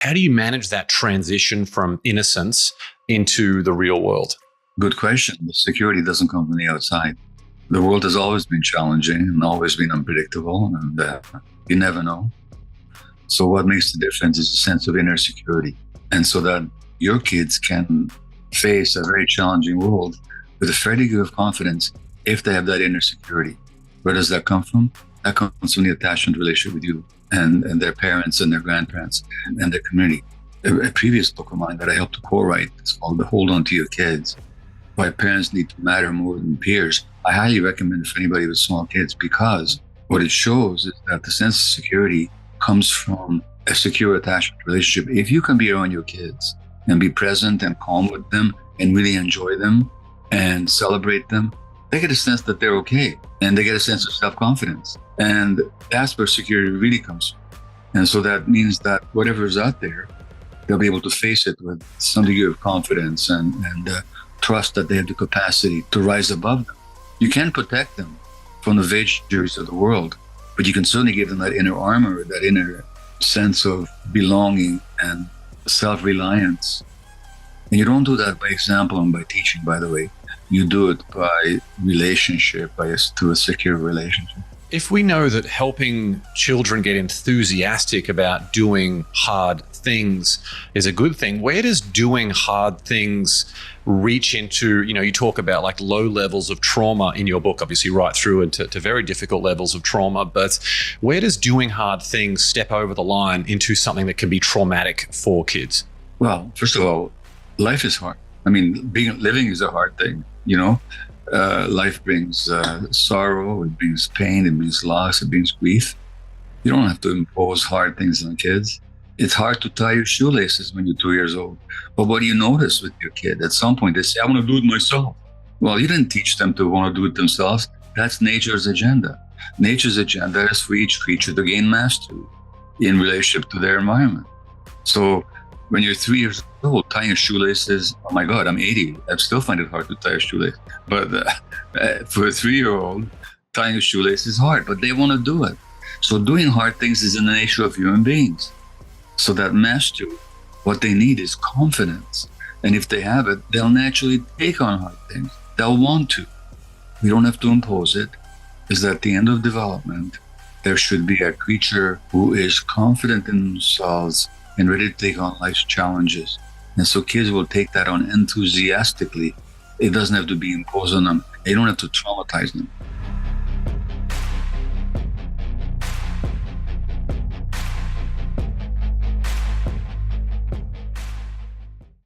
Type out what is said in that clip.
How do you manage that transition from innocence into the real world? Good question. The security doesn't come from the outside. The world has always been challenging and always been unpredictable, and you never know. So what makes the difference is a sense of inner security. And so that your kids can face a very challenging world with a fair degree of confidence if they have that inner security. Where does that come from? That comes from the attachment relationship with you and their parents and their grandparents and their community. A previous book of mine that I helped to co-write is called The Hold On to Your Kids, Why Parents Need to Matter More Than Peers. I highly recommend it for anybody with small kids, because what it shows is that the sense of security comes from a secure attachment relationship. If you can be around your kids and be present and calm with them and really enjoy them and celebrate them, they get a sense that they're okay, and they get a sense of self-confidence. And that's where security really comes from. And so that means that whatever is out there, they'll be able to face it with some degree of confidence and trust that they have the capacity to rise above them. You can't protect them from the vagaries of the world, but you can certainly give them that inner armor, that inner sense of belonging and self-reliance. And you don't do that by example and by teaching, by the way. You do it by relationship, to a secure relationship. If we know that helping children get enthusiastic about doing hard things is a good thing, where does doing hard things reach into, you talk about like low levels of trauma in your book, obviously right through into very difficult levels of trauma, but where does doing hard things step over the line into something that can be traumatic for kids? Well, first of all, life is hard. I mean, living is a hard thing, Life brings sorrow, it brings pain, it brings loss, it brings grief. You don't have to impose hard things on kids. It's hard to tie your shoelaces when you're 2 years old. But what do you notice with your kid? At some point, they say, I want to do it myself. Well, you didn't teach them to want to do it themselves. That's nature's agenda. Nature's agenda is for each creature to gain mastery in relationship to their environment. So when you're 3 years old, tying a shoelace is, oh my God, I'm 80. I still find it hard to tie a shoelace. But for a 3-year-old, tying a shoelace is hard, but they want to do it. So doing hard things is in the nature of human beings. So that mastery, what they need is confidence. And if they have it, they'll naturally take on hard things. They'll want to. We don't have to impose it. Is that at the end of development, there should be a creature who is confident in themselves and ready to take on life's challenges. And so kids will take that on enthusiastically. It doesn't have to be imposed on them. They don't have to traumatize them.